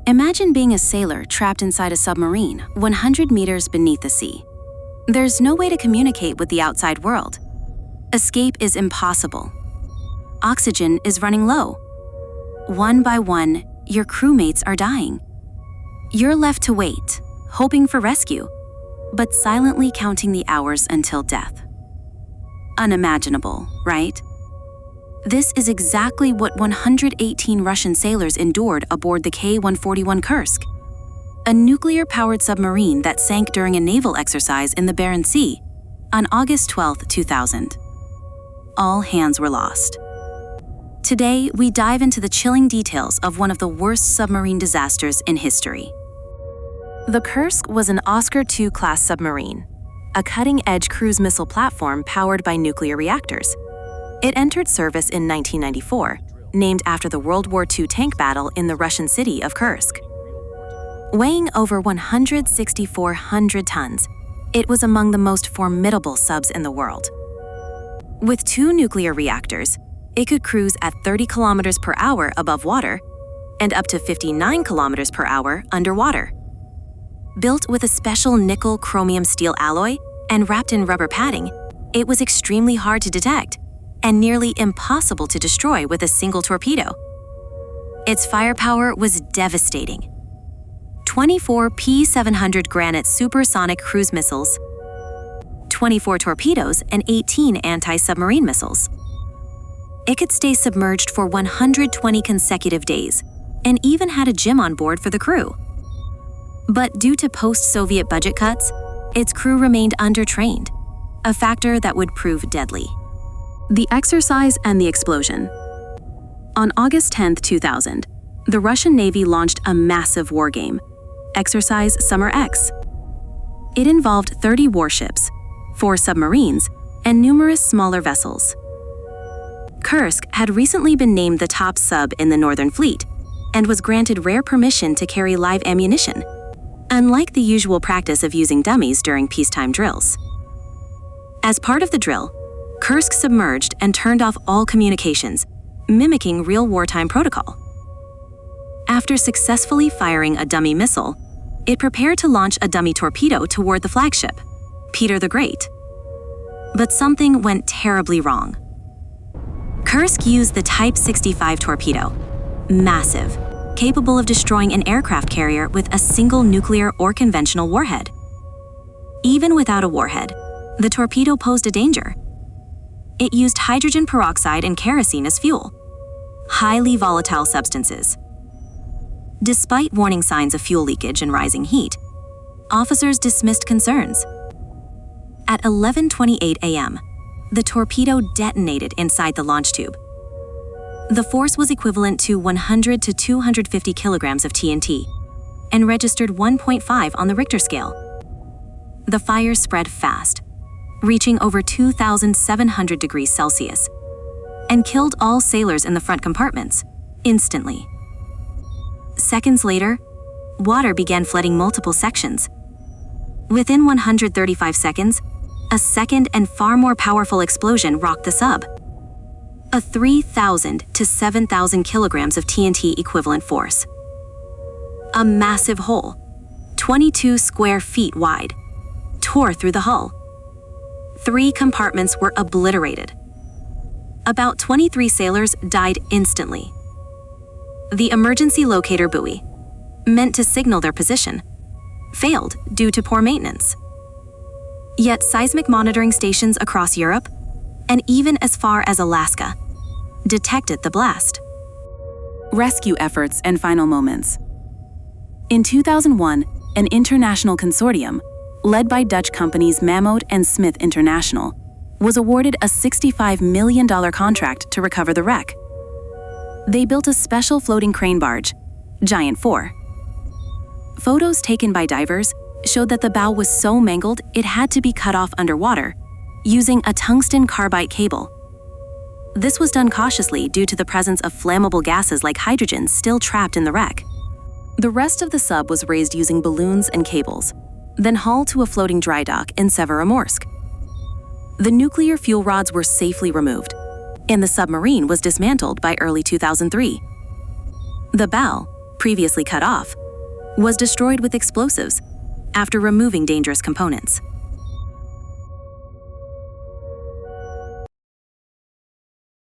Imagine being a sailor trapped inside a submarine 100 meters beneath the sea. There's no way to communicate with the outside world. Escape is impossible. Oxygen is running low. One by one, your crewmates are dying. You're left to wait, hoping for rescue, but silently counting the hours until death. Unimaginable, right? This is exactly what 118 Russian sailors endured aboard the K-141 Kursk, a nuclear-powered submarine that sank during a naval exercise in the Barents Sea on August 12, 2000. All hands were lost. Today, we dive into the chilling details of one of the worst submarine disasters in history. The Kursk was an Oscar II-class submarine, a cutting-edge cruise missile platform powered by nuclear reactors. It entered service in 1994, named after the World War II tank battle in the Russian city of Kursk. Weighing over 1,640 tons, it was among the most formidable subs in the world. With 2 nuclear reactors, it could cruise at 30 kilometers per hour above water and up to 59 kilometers per hour underwater. Built with a special nickel-chromium steel alloy and wrapped in rubber padding, it was extremely hard to detect and nearly impossible to destroy with a single torpedo. Its firepower was devastating. 24 P-700 Granite supersonic cruise missiles, 24 torpedoes, and 18 anti-submarine missiles. It could stay submerged for 120 consecutive days and even had a gym on board for the crew. But due to post-Soviet budget cuts, its crew remained undertrained, a factor that would prove deadly. The exercise and the explosion. On August 10, 2000, the Russian Navy launched a massive war game, Exercise Summer X. It involved 30 warships, 4 submarines, and numerous smaller vessels. Kursk had recently been named the top sub in the Northern Fleet and was granted rare permission to carry live ammunition, unlike the usual practice of using dummies during peacetime drills. As part of the drill, Kursk submerged and turned off all communications, mimicking real wartime protocol. After successfully firing a dummy missile, it prepared to launch a dummy torpedo toward the flagship, Peter the Great. But something went terribly wrong. Kursk used the Type 65 torpedo, massive, capable of destroying an aircraft carrier with a single nuclear or conventional warhead. Even without a warhead, the torpedo posed a danger. It used hydrogen peroxide and kerosene as fuel, highly volatile substances. Despite warning signs of fuel leakage and rising heat, officers dismissed concerns. At 11:28 a.m., the torpedo detonated inside the launch tube. The force was equivalent to 100 to 250 kilograms of TNT and registered 1.5 on the Richter scale. The fire spread fast, reaching over 2,700 degrees Celsius, and killed all sailors in the front compartments instantly. Seconds later, water began flooding multiple sections. Within 135 seconds, a second and far more powerful explosion rocked the sub. A 3,000 to 7,000 kilograms of TNT equivalent force. A massive hole, 22 square feet wide, tore through the hull. 3 compartments were obliterated. About 23 sailors died instantly. The emergency locator buoy, meant to signal their position, failed due to poor maintenance. Yet seismic monitoring stations across Europe, and even as far as Alaska, detected the blast. Rescue efforts and final moments. In 2001, an international consortium, led by Dutch companies Mammoet and Smith International, was awarded a $65 million contract to recover the wreck. They built a special floating crane barge, Giant 4. Photos taken by divers showed that the bow was so mangled it had to be cut off underwater, using a tungsten carbide cable. This was done cautiously due to the presence of flammable gases like hydrogen still trapped in the wreck. The rest of the sub was raised using balloons and cables, then hauled to a floating dry dock in Severomorsk. The nuclear fuel rods were safely removed, and the submarine was dismantled by early 2003. The bow, previously cut off, was destroyed with explosives after removing dangerous components.